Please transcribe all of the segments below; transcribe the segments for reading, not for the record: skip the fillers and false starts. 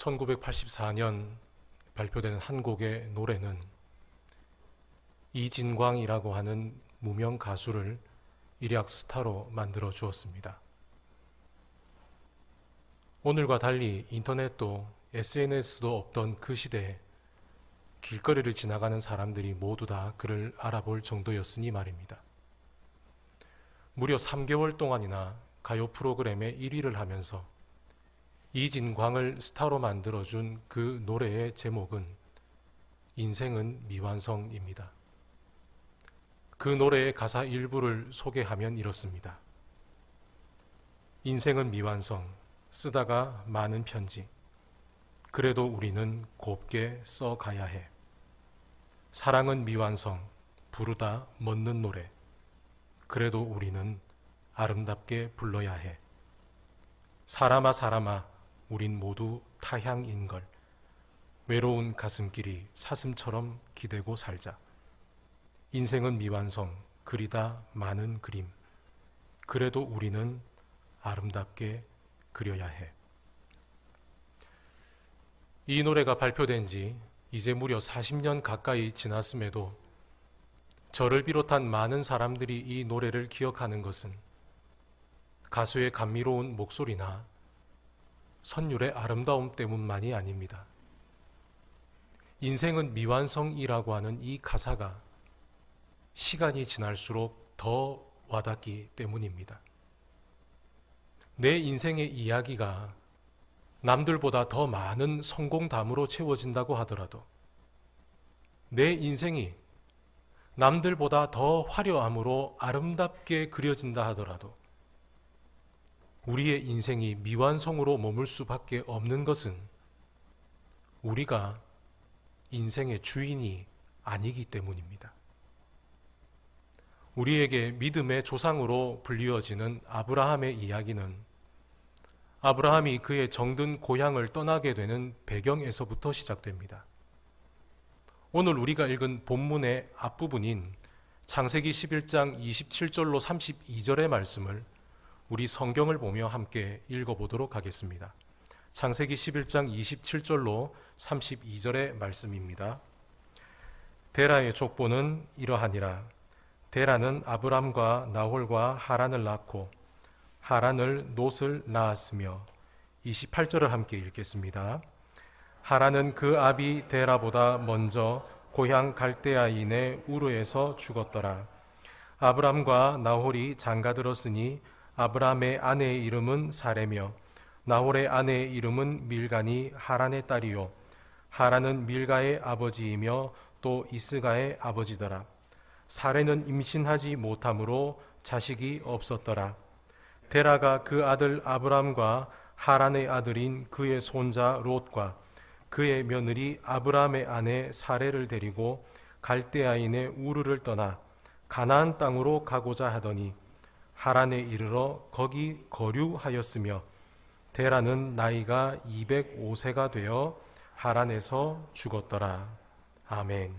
1984년 발표된 한 곡의 노래는 이진광이라고 하는 무명 가수를 일약 스타로 만들어 주었습니다. 오늘과 달리 인터넷도 SNS도 없던 그 시대에 길거리를 지나가는 사람들이 모두 다 그를 알아볼 정도였으니 말입니다. 무려 3개월 동안이나 가요 프로그램에 1위를 하면서 이진광을 스타로 만들어준 그 노래의 제목은 인생은 미완성입니다. 그 노래의 가사 일부를 소개하면 이렇습니다. 인생은 미완성, 쓰다가 많은 편지. 그래도 우리는 곱게 써가야 해. 사랑은 미완성, 부르다 멎는 노래. 그래도 우리는 아름답게 불러야 해. 사람아 사람아, 우린 모두 타향인걸. 외로운 가슴길이 사슴처럼 기대고 살자. 인생은 미완성, 그리다 많은 그림. 그래도 우리는 아름답게 그려야 해. 이 노래가 발표된 지 이제 무려 40년 가까이 지났음에도 저를 비롯한 많은 사람들이 이 노래를 기억하는 것은 가수의 감미로운 목소리나 선율의 아름다움 때문만이 아닙니다. 인생은 미완성이라고 하는 이 가사가 시간이 지날수록 더 와닿기 때문입니다. 내 인생의 이야기가 남들보다 더 많은 성공담으로 채워진다고 하더라도, 내 인생이 남들보다 더 화려함으로 아름답게 그려진다 하더라도 우리의 인생이 미완성으로 머물 수밖에 없는 것은 우리가 인생의 주인이 아니기 때문입니다. 우리에게 믿음의 조상으로 불리워지는 아브라함의 이야기는 아브라함이 그의 정든 고향을 떠나게 되는 배경에서부터 시작됩니다. 오늘 우리가 읽은 본문의 앞부분인 창세기 11장 27절로 32절의 말씀을 우리 성경을 보며 함께 읽어보도록 하겠습니다. 창세기 11장 27절로 32절의 말씀입니다. 데라의 족보는 이러하니라. 데라는 아브람과 나홀과 하란을 낳고 하란을 롯을 낳았으며, 28절을 함께 읽겠습니다. 하란은 그 아비 데라보다 먼저 고향 갈대아인의 우르에서 죽었더라. 아브람과 나홀이 장가들었으니 아브람의 아내의 이름은 사레며 나홀의 아내의 이름은 밀가니 하란의 딸이요 하란은 밀가의 아버지이며 또 이스가의 아버지더라. 사레는 임신하지 못함으로 자식이 없었더라. 데라가 그 아들 아브람과 하란의 아들인 그의 손자 롯과 그의 며느리 아브람의 아내 사레를 데리고 갈대아인의 우르를 떠나 가나안 땅으로 가고자 하더니 하란에 이르러 거기 거류하였으며, 데라는 나이가 205세가 되어 하란에서 죽었더라. 아멘.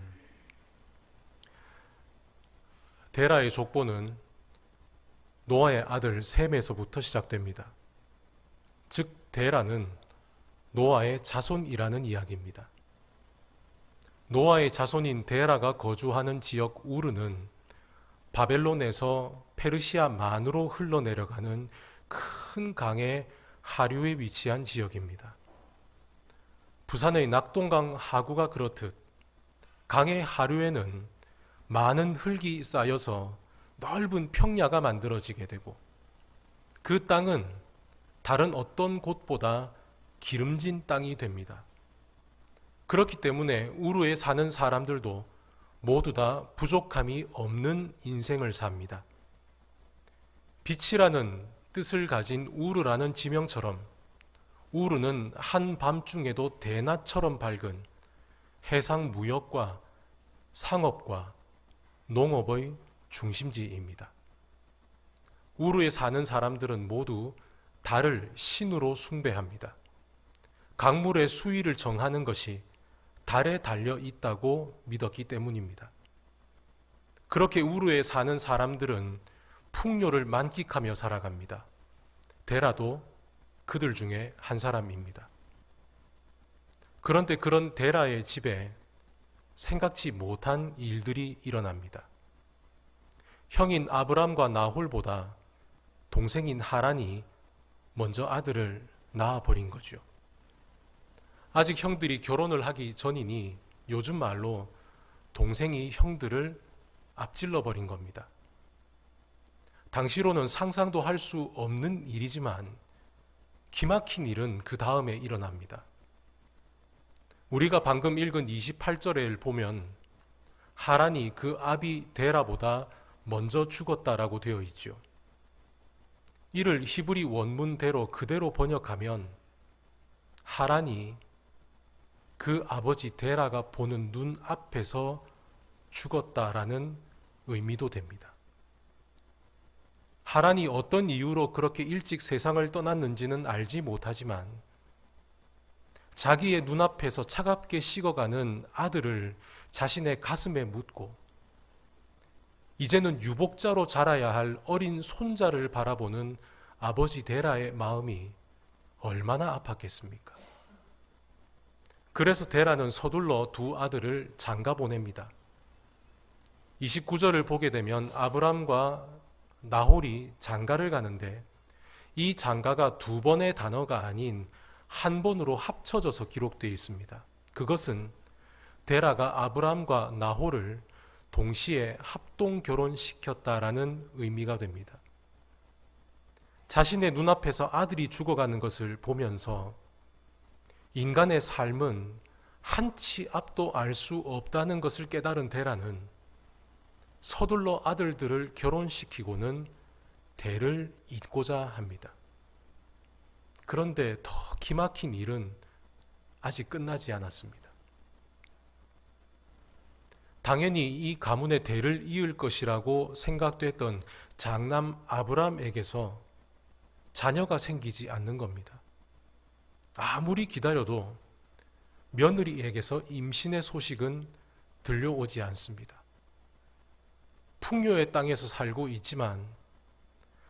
데라의 족보는 노아의 아들 셈에서부터 시작됩니다. 즉 데라는 노아의 자손이라는 이야기입니다. 노아의 자손인 데라가 거주하는 지역 우르는 바벨론에서 페르시아 만으로 흘러내려가는 큰 강의 하류에 위치한 지역입니다. 부산의 낙동강 하구가 그렇듯 강의 하류에는 많은 흙이 쌓여서 넓은 평야가 만들어지게 되고, 그 땅은 다른 어떤 곳보다 기름진 땅이 됩니다. 그렇기 때문에 우르에 사는 사람들도 모두 다 부족함이 없는 인생을 삽니다. 빛이라는 뜻을 가진 우르라는 지명처럼 우르는 한밤중에도 대낮처럼 밝은 해상 무역과 상업과 농업의 중심지입니다. 우르에 사는 사람들은 모두 달을 신으로 숭배합니다. 강물의 수위를 정하는 것이 달에 달려 있다고 믿었기 때문입니다. 그렇게 우르에 사는 사람들은 풍요를 만끽하며 살아갑니다. 데라도 그들 중에 한 사람입니다. 그런데 그런 데라의 집에 생각지 못한 일들이 일어납니다. 형인 아브람과 나홀보다 동생인 하란이 먼저 아들을 낳아버린 거죠. 아직 형들이 결혼을 하기 전이니 요즘 말로 동생이 형들을 앞질러 버린 겁니다. 당시로는 상상도 할 수 없는 일이지만 기막힌 일은 그 다음에 일어납니다. 우리가 방금 읽은 28절을 보면 하란이 그 아비 데라보다 먼저 죽었다라고 되어 있죠. 이를 히브리 원문대로 그대로 번역하면 하란이 그 아버지 데라가 보는 눈 앞에서 죽었다라는 의미도 됩니다. 하란이 어떤 이유로 그렇게 일찍 세상을 떠났는지는 알지 못하지만 자기의 눈앞에서 차갑게 식어가는 아들을 자신의 가슴에 묻고 이제는 유복자로 자라야 할 어린 손자를 바라보는 아버지 데라의 마음이 얼마나 아팠겠습니까? 그래서 데라는 서둘러 두 아들을 장가 보냅니다. 29절을 보게 되면 아브람과 나홀이 장가를 가는데 이 장가가 두 번의 단어가 아닌 한 번으로 합쳐져서 기록되어 있습니다. 그것은 데라가 아브람과 나홀을 동시에 합동 결혼시켰다라는 의미가 됩니다. 자신의 눈앞에서 아들이 죽어가는 것을 보면서 인간의 삶은 한치 앞도 알 수 없다는 것을 깨달은 데라는 서둘러 아들들을 결혼시키고는 대를 잇고자 합니다. 그런데 더 기막힌 일은 아직 끝나지 않았습니다. 당연히 이 가문의 대를 이을 것이라고 생각됐던 장남 아브람에게서 자녀가 생기지 않는 겁니다. 아무리 기다려도 며느리에게서 임신의 소식은 들려오지 않습니다. 풍요의 땅에서 살고 있지만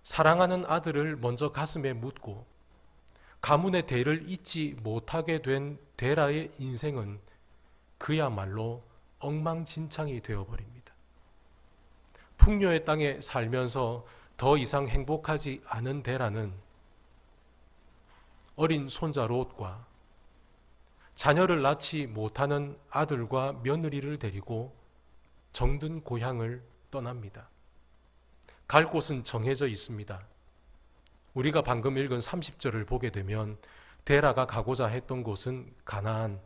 사랑하는 아들을 먼저 가슴에 묻고 가문의 대를 잇지 못하게 된 데라의 인생은 그야말로 엉망진창이 되어버립니다. 풍요의 땅에 살면서 더 이상 행복하지 않은 데라는 어린 손자 롯과 자녀를 낳지 못하는 아들과 며느리를 데리고 정든 고향을 떠납니다. 갈 곳은 정해져 있습니다. 우리가 방금 읽은 30절을 보게 되면 데라가 가고자 했던 곳은 가나안.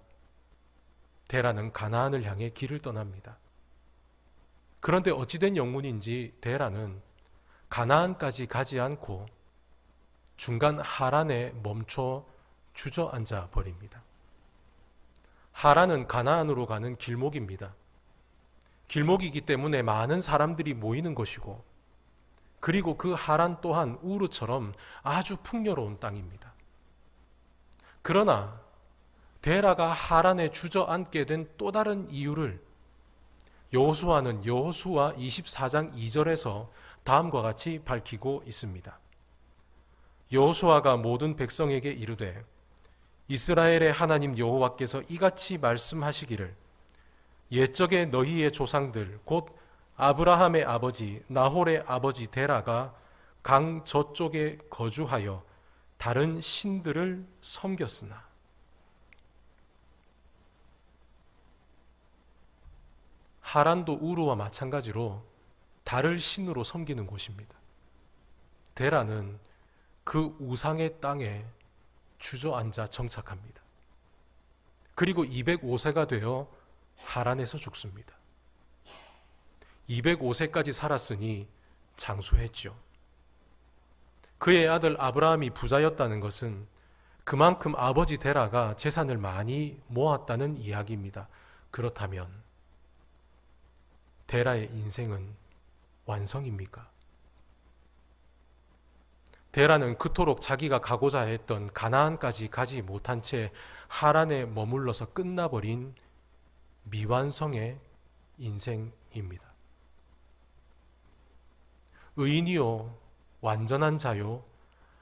데라는 가나안을 향해 길을 떠납니다. 그런데 어찌된 영문인지 데라는 가나안까지 가지 않고 중간 하란에 멈춰 주저앉아 버립니다. 하란은 가나안으로 가는 길목입니다. 길목이기 때문에 많은 사람들이 모이는 것이고 그리고 그 하란 또한 우르처럼 아주 풍요로운 땅입니다. 그러나 데라가 하란에 주저앉게 된 또 다른 이유를 여호수아는 여호수아 24장 2절에서 다음과 같이 밝히고 있습니다. 여호수아가 모든 백성에게 이르되 이스라엘의 하나님 여호와께서 이같이 말씀하시기를 옛적에 너희의 조상들 곧 아브라함의 아버지 나홀의 아버지 데라가 강 저쪽에 거주하여 다른 신들을 섬겼으나 하란도 우르와 마찬가지로 달을 신으로 섬기는 곳입니다. 데라는 그 우상의 땅에 주저앉아 정착합니다. 그리고 205세가 되어 하란에서 죽습니다. 205세까지 살았으니 장수했죠. 그의 아들 아브라함이 부자였다는 것은 그만큼 아버지 데라가 재산을 많이 모았다는 이야기입니다. 그렇다면 데라의 인생은 완성입니까? 데라는 그토록 자기가 가고자 했던 가나안까지 가지 못한 채 하란에 머물러서 끝나버린 미완성의 인생입니다. 의인이요 완전한 자요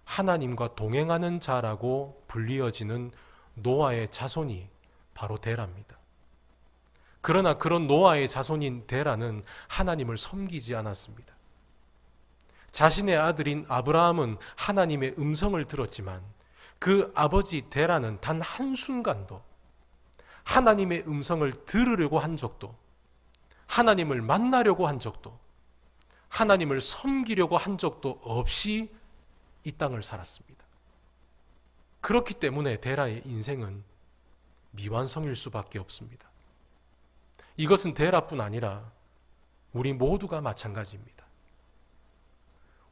하나님과 동행하는 자라고 불리어지는 노아의 자손이 바로 데라입니다. 그러나 그런 노아의 자손인 데라는 하나님을 섬기지 않았습니다. 자신의 아들인 아브라함은 하나님의 음성을 들었지만 그 아버지 데라는 단 한순간도 하나님의 음성을 들으려고 한 적도, 하나님을 만나려고 한 적도, 하나님을 섬기려고 한 적도 없이 이 땅을 살았습니다. 그렇기 때문에 데라의 인생은 미완성일 수밖에 없습니다. 이것은 데라뿐 아니라 우리 모두가 마찬가지입니다.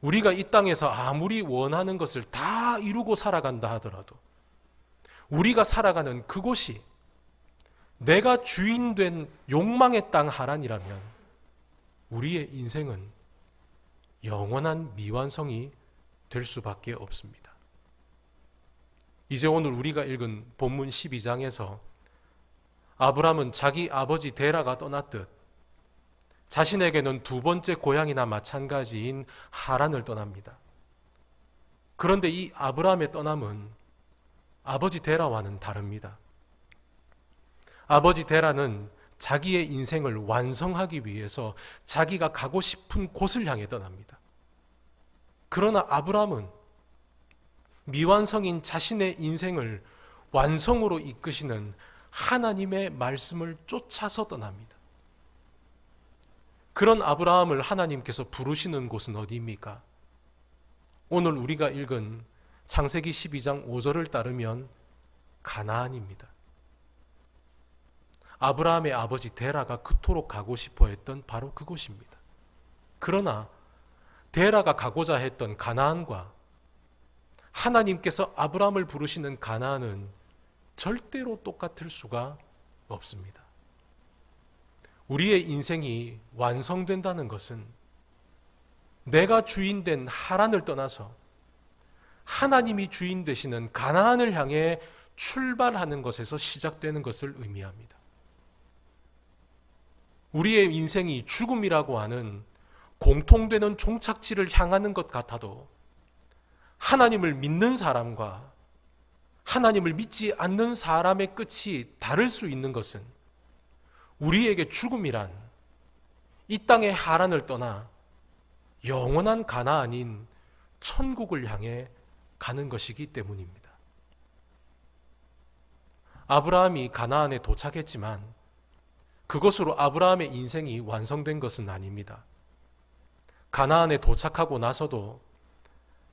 우리가 이 땅에서 아무리 원하는 것을 다 이루고 살아간다 하더라도 우리가 살아가는 그곳이 내가 주인된 욕망의 땅 하란이라면 우리의 인생은 영원한 미완성이 될 수밖에 없습니다. 이제 오늘 우리가 읽은 본문 12장에서 아브람은 자기 아버지 데라가 떠났듯 자신에게는 두 번째 고향이나 마찬가지인 하란을 떠납니다. 그런데 이 아브람의 떠남은 아버지 데라와는 다릅니다. 아버지 데라는 자기의 인생을 완성하기 위해서 자기가 가고 싶은 곳을 향해 떠납니다. 그러나 아브람은 미완성인 자신의 인생을 완성으로 이끄시는 하나님의 말씀을 쫓아서 떠납니다. 그런 아브라함을 하나님께서 부르시는 곳은 어디입니까? 오늘 우리가 읽은 창세기 12장 5절을 따르면 가나안입니다. 아브라함의 아버지 데라가 그토록 가고 싶어 했던 바로 그곳입니다. 그러나 데라가 가고자 했던 가나안과 하나님께서 아브라함을 부르시는 가나안은 절대로 똑같을 수가 없습니다. 우리의 인생이 완성된다는 것은 내가 주인된 하란을 떠나서 하나님이 주인 되시는 가나안을 향해 출발하는 것에서 시작되는 것을 의미합니다. 우리의 인생이 죽음이라고 하는 공통되는 종착지를 향하는 것 같아도 하나님을 믿는 사람과 하나님을 믿지 않는 사람의 끝이 다를 수 있는 것은 우리에게 죽음이란 이 땅의 하란을 떠나 영원한 가나안인 천국을 향해 가는 것이기 때문입니다. 아브라함이 가나안에 도착했지만 그것으로 아브라함의 인생이 완성된 것은 아닙니다. 가나안에 도착하고 나서도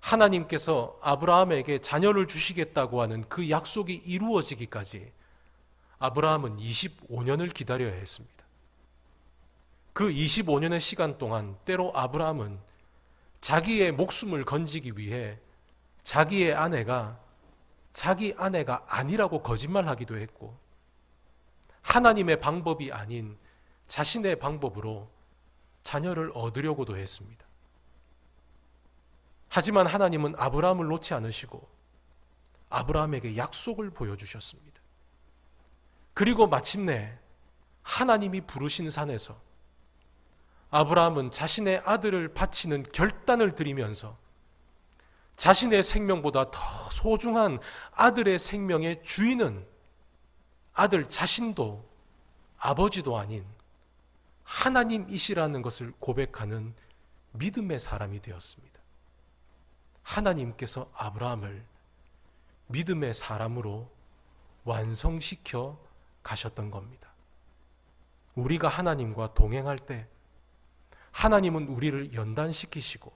하나님께서 아브라함에게 자녀를 주시겠다고 하는 그 약속이 이루어지기까지 아브라함은 25년을 기다려야 했습니다. 그 25년의 시간 동안 때로 아브라함은 자기의 목숨을 건지기 위해 자기 아내가 아니라고 거짓말하기도 했고 하나님의 방법이 아닌 자신의 방법으로 자녀를 얻으려고도 했습니다. 하지만 하나님은 아브라함을 놓지 않으시고 아브라함에게 약속을 보여주셨습니다. 그리고 마침내 하나님이 부르신 산에서 아브라함은 자신의 아들을 바치는 결단을 드리면서 자신의 생명보다 더 소중한 아들의 생명의 주인은 아들 자신도 아버지도 아닌 하나님이시라는 것을 고백하는 믿음의 사람이 되었습니다. 하나님께서 아브라함을 믿음의 사람으로 완성시켜 가셨던 겁니다. 우리가 하나님과 동행할 때 하나님은 우리를 연단시키시고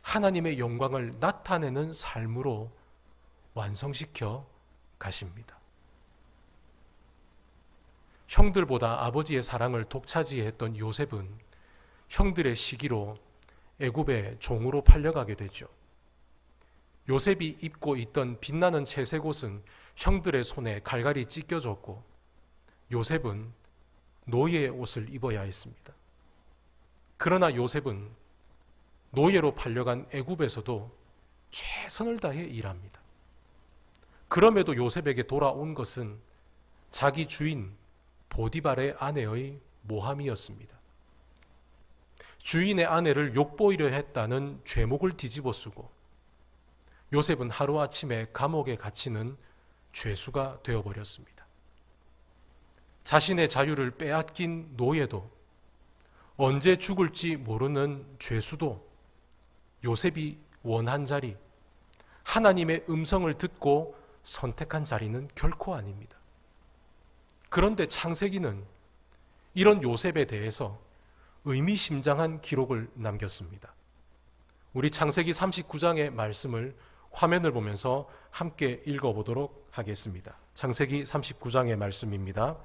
하나님의 영광을 나타내는 삶으로 완성시켜 가십니다. 형들보다 아버지의 사랑을 독차지했던 요셉은 형들의 시기로 애굽의 종으로 팔려가게 되죠. 요셉이 입고 있던 빛나는 채색옷은 형들의 손에 갈갈이 찢겨졌고 요셉은 노예의 옷을 입어야 했습니다. 그러나 요셉은 노예로 팔려간 애굽에서도 최선을 다해 일합니다. 그럼에도 요셉에게 돌아온 것은 자기 주인 보디발의 아내의 모함이었습니다. 주인의 아내를 욕보이려 했다는 죄목을 뒤집어 쓰고 요셉은 하루아침에 감옥에 갇히는 죄수가 되어버렸습니다. 자신의 자유를 빼앗긴 노예도, 언제 죽을지 모르는 죄수도 요셉이 원한 자리, 하나님의 음성을 듣고 선택한 자리는 결코 아닙니다. 그런데 창세기는 이런 요셉에 대해서 의미심장한 기록을 남겼습니다. 우리 창세기 39장의 말씀을 화면을 보면서 함께 읽어보도록 하겠습니다. 창세기 39장의 말씀입니다.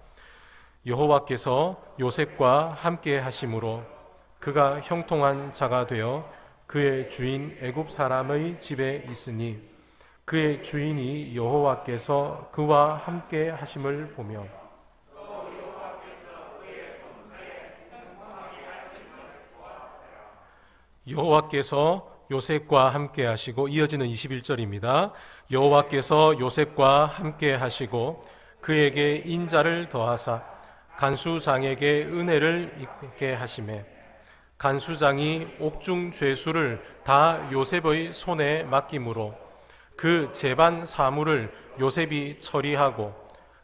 여호와께서 요셉과 함께 하심으로 그가 형통한 자가 되어 그의 주인 애굽 사람의 집에 있으니 그의 주인이 여호와께서 그와 함께 하심을 보며 여호와께서 요셉과 함께 하시고, 이어지는 21절입니다. 여호와께서 요셉과 함께 하시고 그에게 인자를 더하사 간수장에게 은혜를 입게 하시매 간수장이 옥중 죄수를 다 요셉의 손에 맡김으로 그 재반 사물을 요셉이 처리하고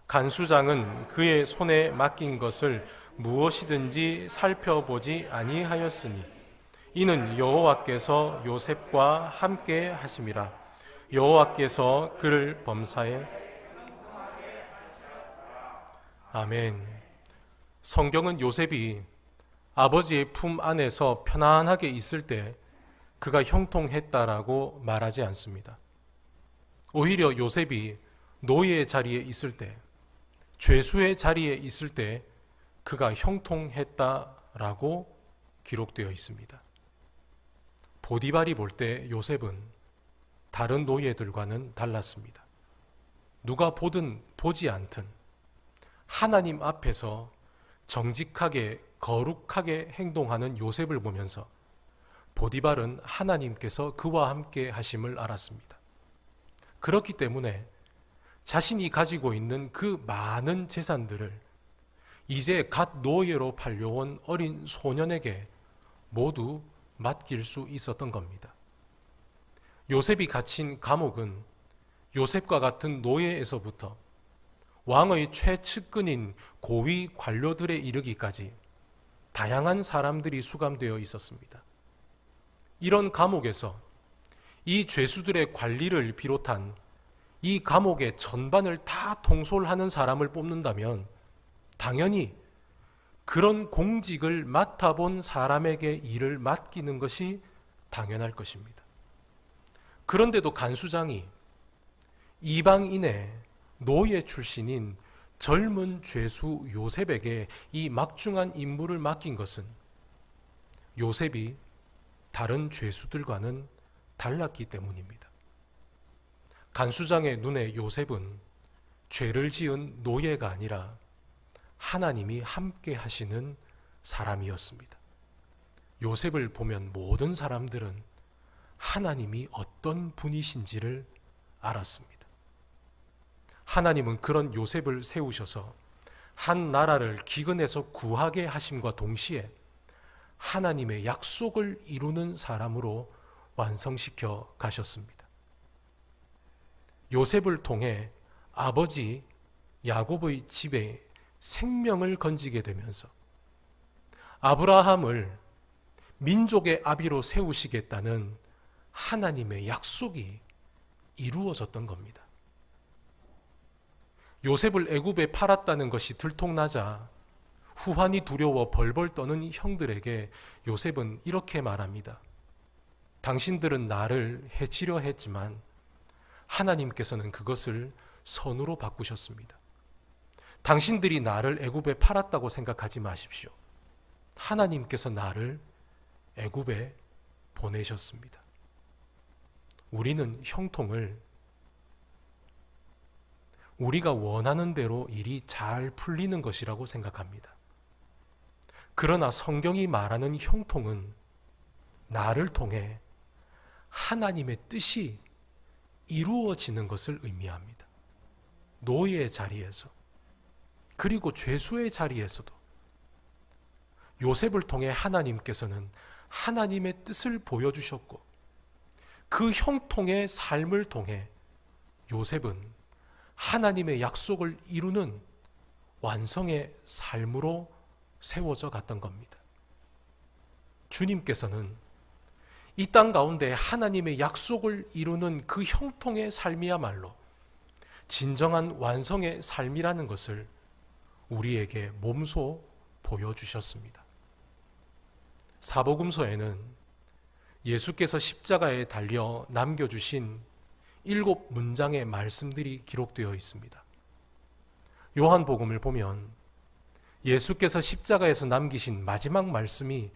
간수장은 그의 손에 맡긴 것을 무엇이든지 살펴보지 아니하였으니 이는 여호와께서 요셉과 함께 하심이라. 여호와께서 그를 범사에. 아멘. 성경은 요셉이 아버지의 품 안에서 편안하게 있을 때 그가 형통했다라고 말하지 않습니다. 오히려 요셉이 노예의 자리에 있을 때, 죄수의 자리에 있을 때 그가 형통했다라고 기록되어 있습니다. 보디발이 볼 때 요셉은 다른 노예들과는 달랐습니다. 누가 보든 보지 않든 하나님 앞에서 정직하게 거룩하게 행동하는 요셉을 보면서 보디발은 하나님께서 그와 함께 하심을 알았습니다. 그렇기 때문에 자신이 가지고 있는 그 많은 재산들을 이제 갓 노예로 팔려온 어린 소년에게 모두 맡길 수 있었던 겁니다. 요셉이 갇힌 감옥은 요셉과 같은 노예에서부터 왕의 최측근인 고위 관료들에 이르기까지 다양한 사람들이 수감되어 있었습니다. 이런 감옥에서 이 죄수들의 관리를 비롯한 이 감옥의 전반을 다 통솔하는 사람을 뽑는다면 당연히 그런 공직을 맡아본 사람에게 일을 맡기는 것이 당연할 것입니다. 그런데도 간수장이 이방인의 노예 출신인 젊은 죄수 요셉에게 이 막중한 임무를 맡긴 것은 요셉이 다른 죄수들과는 달랐기 때문입니다. 간수장의 눈에 요셉은 죄를 지은 노예가 아니라 하나님이 함께 하시는 사람이었습니다. 요셉을 보면 모든 사람들은 하나님이 어떤 분이신지를 알았습니다. 하나님은 그런 요셉을 세우셔서 한 나라를 기근에서 구하게 하심과 동시에 하나님의 약속을 이루는 사람으로 완성시켜 가셨습니다. 요셉을 통해 아버지 야곱의 집에 생명을 건지게 되면서 아브라함을 민족의 아비로 세우시겠다는 하나님의 약속이 이루어졌던 겁니다. 요셉을 애굽에 팔았다는 것이 들통나자 후환이 두려워 벌벌 떠는 형들에게 요셉은 이렇게 말합니다. 당신들은 나를 해치려 했지만 하나님께서는 그것을 선으로 바꾸셨습니다. 당신들이 나를 애굽에 팔았다고 생각하지 마십시오. 하나님께서 나를 애굽에 보내셨습니다. 우리는 형통을 우리가 원하는 대로 일이 잘 풀리는 것이라고 생각합니다. 그러나 성경이 말하는 형통은 나를 통해 하나님의 뜻이 이루어지는 것을 의미합니다. 노예의 자리에서 그리고 죄수의 자리에서도 요셉을 통해 하나님께서는 하나님의 뜻을 보여주셨고 그 형통의 삶을 통해 요셉은 하나님의 약속을 이루는 완성의 삶으로 세워져 갔던 겁니다. 주님께서는 이 땅 가운데 하나님의 약속을 이루는 그 형통의 삶이야말로 진정한 완성의 삶이라는 것을 우리에게 몸소 보여주셨습니다. 사복음서에는 예수께서 십자가에 달려 남겨주신 7문장의 말씀들이 기록되어 있습니다. 요한복음을 보면 예수께서 십자가에서 남기신 마지막 말씀이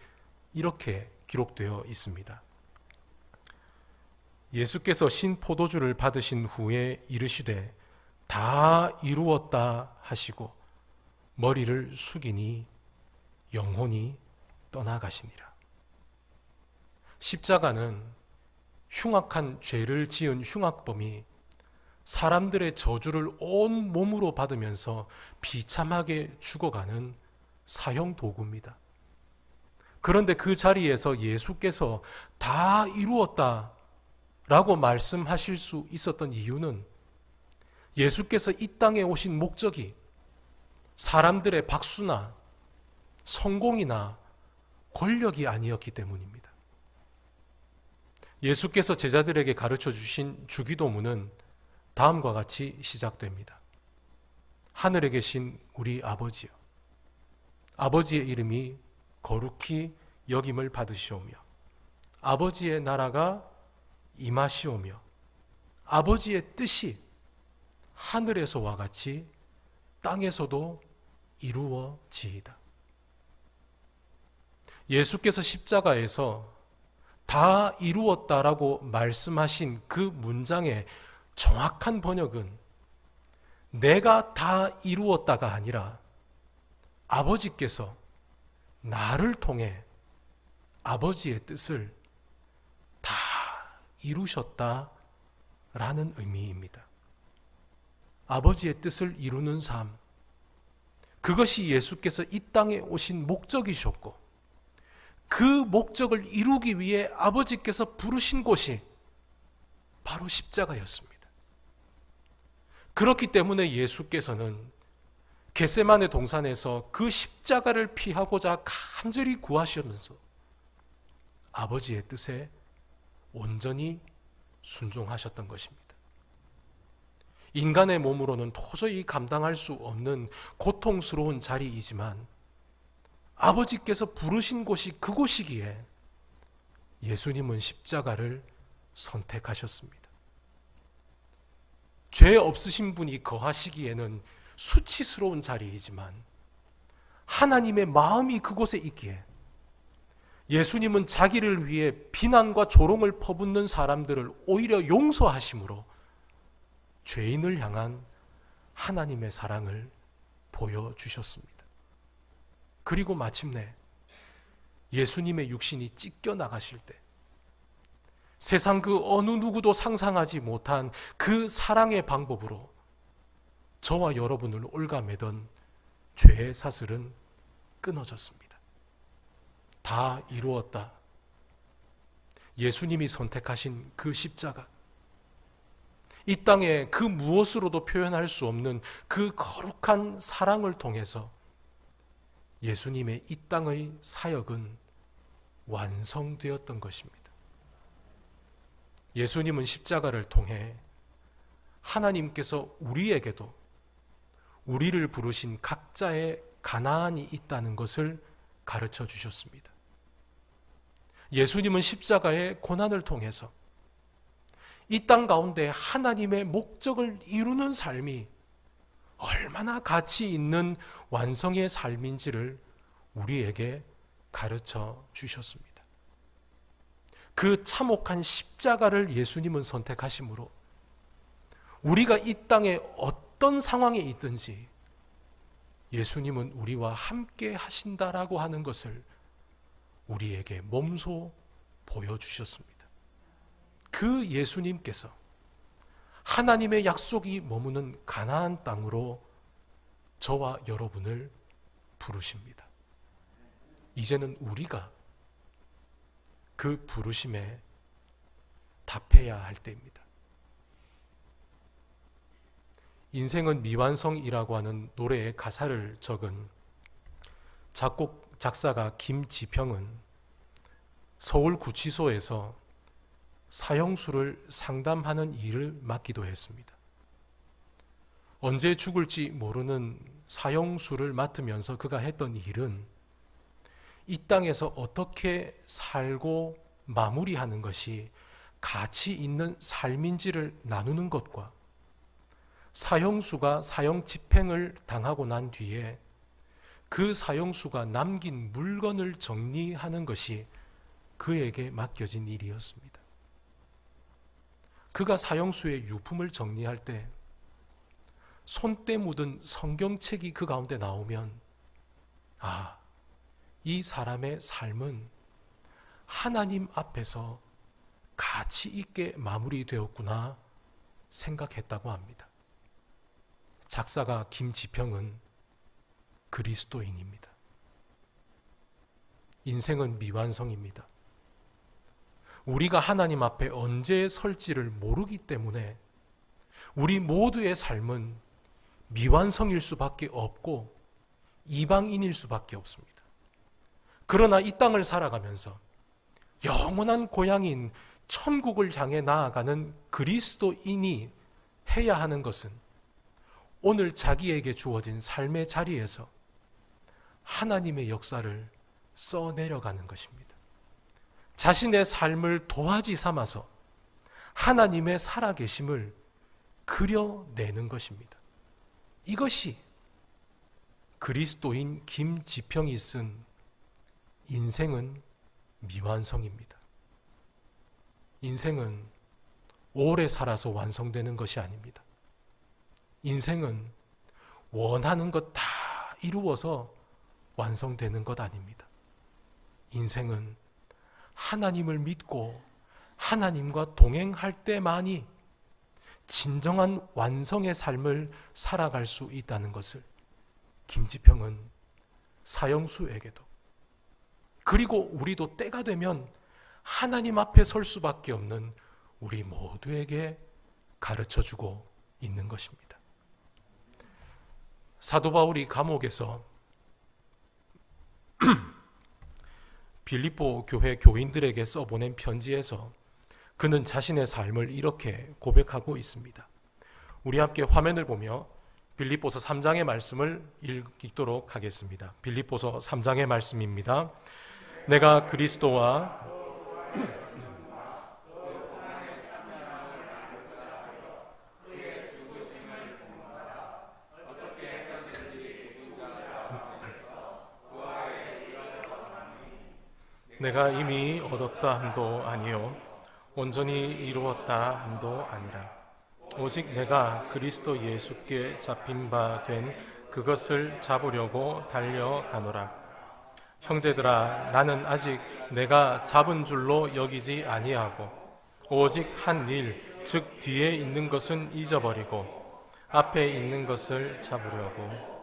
이렇게 기록되어 있습니다. 예수께서 신포도주를 받으신 후에 이르시되 다 이루었다 하시고 머리를 숙이니 영혼이 떠나가시니라. 십자가는 흉악한 죄를 지은 흉악범이 사람들의 저주를 온 몸으로 받으면서 비참하게 죽어가는 사형 도구입니다. 그런데 그 자리에서 예수께서 다 이루었다 라고 말씀하실 수 있었던 이유는 예수께서 이 땅에 오신 목적이 사람들의 박수나 성공이나 권력이 아니었기 때문입니다. 예수께서 제자들에게 가르쳐 주신 주기도문은 다음과 같이 시작됩니다. 하늘에 계신 우리 아버지여, 아버지의 이름이 거룩히 여김을 받으시오며 아버지의 나라가 임하시오며 아버지의 뜻이 하늘에서와 같이 땅에서도 이루어지이다. 예수께서 십자가에서 다 이루었다라고 말씀하신 그 문장의 정확한 번역은 내가 다 이루었다가 아니라 아버지께서 나를 통해 아버지의 뜻을 다 이루셨다라는 의미입니다. 아버지의 뜻을 이루는 삶, 그것이 예수께서 이 땅에 오신 목적이셨고 그 목적을 이루기 위해 아버지께서 부르신 곳이 바로 십자가였습니다. 그렇기 때문에 예수께서는 겟세마네 동산에서 그 십자가를 피하고자 간절히 구하시면서 아버지의 뜻에 온전히 순종하셨던 것입니다. 인간의 몸으로는 도저히 감당할 수 없는 고통스러운 자리이지만 아버지께서 부르신 곳이 그곳이기에 예수님은 십자가를 선택하셨습니다. 죄 없으신 분이 거하시기에는 수치스러운 자리이지만 하나님의 마음이 그곳에 있기에 예수님은 자기를 위해 비난과 조롱을 퍼붓는 사람들을 오히려 용서하심으로 죄인을 향한 하나님의 사랑을 보여주셨습니다. 그리고 마침내 예수님의 육신이 찢겨나가실 때 세상 그 어느 누구도 상상하지 못한 그 사랑의 방법으로 저와 여러분을 올가매던 죄의 사슬은 끊어졌습니다. 다 이루었다. 예수님이 선택하신 그 십자가, 이 땅에 그 무엇으로도 표현할 수 없는 그 거룩한 사랑을 통해서 예수님의 이 땅의 사역은 완성되었던 것입니다. 예수님은 십자가를 통해 하나님께서 우리에게도 우리를 부르신 각자의 가나안이 있다는 것을 가르쳐 주셨습니다. 예수님은 십자가의 고난을 통해서 이 땅 가운데 하나님의 목적을 이루는 삶이 얼마나 가치 있는 완성의 삶인지를 우리에게 가르쳐 주셨습니다. 그 참혹한 십자가를 예수님은 선택하심으로 우리가 이 땅에 어떤 상황에 있든지 예수님은 우리와 함께 하신다라고 하는 것을 우리에게 몸소 보여주셨습니다. 그 예수님께서 하나님의 약속이 머무는 가나안 땅으로 저와 여러분을 부르십니다. 이제는 우리가 그 부르심에 답해야 할 때입니다. 인생은 미완성이라고 하는 노래의 가사를 적은 작사가 김지평은 서울구치소에서 사형수를 상담하는 일을 맡기도 했습니다. 언제 죽을지 모르는 사형수를 맡으면서 그가 했던 일은 이 땅에서 어떻게 살고 마무리하는 것이 가치 있는 삶인지를 나누는 것과 사형수가 사형 집행을 당하고 난 뒤에 그 사형수가 남긴 물건을 정리하는 것이 그에게 맡겨진 일이었습니다. 그가 사형수의 유품을 정리할 때 손때 묻은 성경책이 그 가운데 나오면 이 사람의 삶은 하나님 앞에서 가치 있게 마무리되었구나 생각했다고 합니다. 작사가 김지평은 그리스도인입니다. 인생은 미완성입니다. 우리가 하나님 앞에 언제 설지를 모르기 때문에 우리 모두의 삶은 미완성일 수밖에 없고 이방인일 수밖에 없습니다. 그러나 이 땅을 살아가면서 영원한 고향인 천국을 향해 나아가는 그리스도인이 해야 하는 것은 오늘 자기에게 주어진 삶의 자리에서 하나님의 역사를 써내려가는 것입니다. 자신의 삶을 도화지 삼아서 하나님의 살아계심을 그려내는 것입니다. 이것이 그리스도인 김지평이 쓴 인생은 미완성입니다. 인생은 오래 살아서 완성되는 것이 아닙니다. 인생은 원하는 것 다 이루어서 완성되는 것 아닙니다. 인생은 하나님을 믿고 하나님과 동행할 때만이 진정한 완성의 삶을 살아갈 수 있다는 것을 김지평은 사형수에게도 그리고 우리도 때가 되면 하나님 앞에 설 수밖에 없는 우리 모두에게 가르쳐주고 있는 것입니다. 사도 바울이 감옥에서 빌립보 교회 교인들에게 써보낸 편지에서 그는 자신의 삶을 이렇게 고백하고 있습니다. 우리 함께 화면을 보며 빌립보서 3장의 말씀을 읽도록 하겠습니다. 빌립보서 3장의 말씀입니다. 내가 그리스도와 내가 이미 얻었다 함도 아니요 온전히 이루었다 함도 아니라 오직 내가 그리스도 예수께 잡힌 바 된 그것을 잡으려고 달려가노라. 형제들아, 나는 아직 내가 잡은 줄로 여기지 아니하고 오직 한 일, 즉 뒤에 있는 것은 잊어버리고 앞에 있는 것을 잡으려고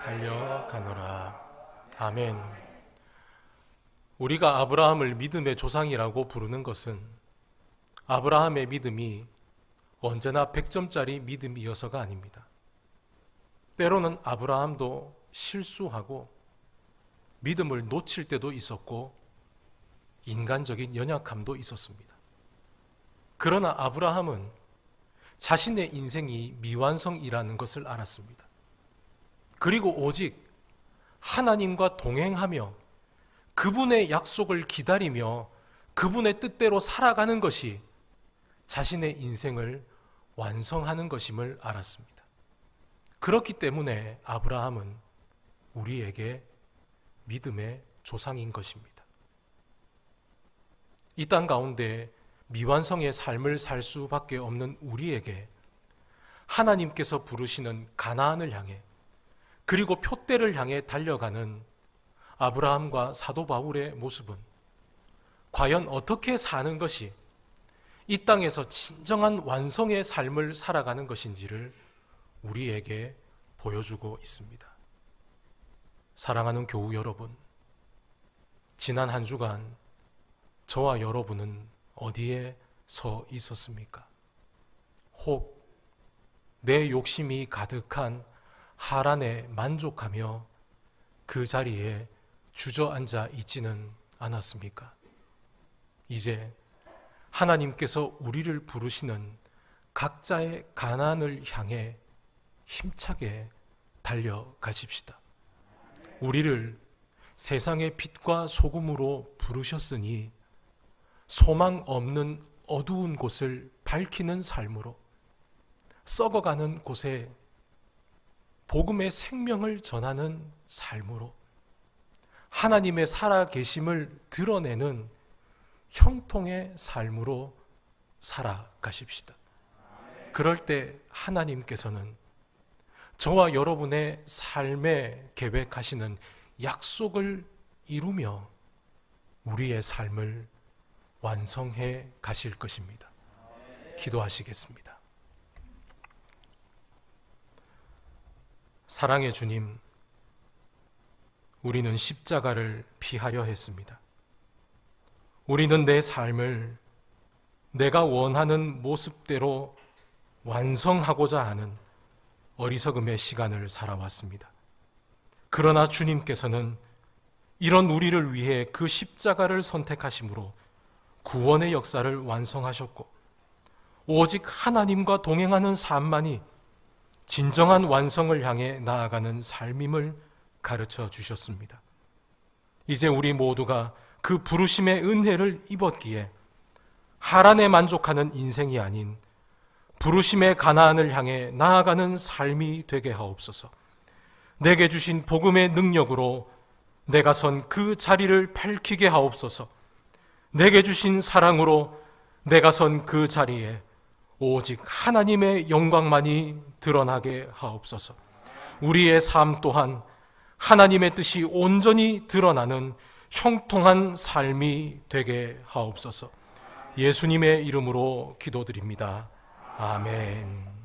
달려가노라. 아멘. 우리가 아브라함을 믿음의 조상이라고 부르는 것은 아브라함의 믿음이 언제나 100점짜리 믿음이어서가 아닙니다. 때로는 아브라함도 실수하고 믿음을 놓칠 때도 있었고 인간적인 연약함도 있었습니다. 그러나 아브라함은 자신의 인생이 미완성이라는 것을 알았습니다. 그리고 오직 하나님과 동행하며 그분의 약속을 기다리며 그분의 뜻대로 살아가는 것이 자신의 인생을 완성하는 것임을 알았습니다. 그렇기 때문에 아브라함은 우리에게 믿음의 조상인 것입니다. 이 땅 가운데 미완성의 삶을 살 수밖에 없는 우리에게 하나님께서 부르시는 가나안을 향해 그리고 표대를 향해 달려가는 아브라함과 사도 바울의 모습은 과연 어떻게 사는 것이 이 땅에서 진정한 완성의 삶을 살아가는 것인지를 우리에게 보여주고 있습니다. 사랑하는 교우 여러분, 지난 한 주간 저와 여러분은 어디에 서 있었습니까? 혹 내 욕심이 가득한 하란에 만족하며 그 자리에 주저앉아 있지는 않았습니까? 이제 하나님께서 우리를 부르시는 각자의 가난을 향해 힘차게 달려가십시다. 우리를 세상의 빛과 소금으로 부르셨으니 소망 없는 어두운 곳을 밝히는 삶으로, 썩어가는 곳에 복음의 생명을 전하는 삶으로, 하나님의 살아계심을 드러내는 형통의 삶으로 살아가십시다. 그럴 때 하나님께서는 저와 여러분의 삶에 계획하시는 약속을 이루며 우리의 삶을 완성해 가실 것입니다. 기도하시겠습니다. 사랑의 주님, 우리는 십자가를 피하려 했습니다. 우리는 내 삶을 내가 원하는 모습대로 완성하고자 하는 어리석음의 시간을 살아왔습니다. 그러나 주님께서는 이런 우리를 위해 그 십자가를 선택하심으로 구원의 역사를 완성하셨고, 오직 하나님과 동행하는 삶만이 진정한 완성을 향해 나아가는 삶임을 가르쳐 주셨습니다. 이제 우리 모두가 그 부르심의 은혜를 입었기에 하란에 만족하는 인생이 아닌 부르심의 가나안을 향해 나아가는 삶이 되게 하옵소서. 내게 주신 복음의 능력으로 내가 선 그 자리를 밝히게 하옵소서. 내게 주신 사랑으로 내가 선 그 자리에 오직 하나님의 영광만이 드러나게 하옵소서. 우리의 삶 또한 하나님의 뜻이 온전히 드러나는 형통한 삶이 되게 하옵소서. 예수님의 이름으로 기도드립니다. 아멘.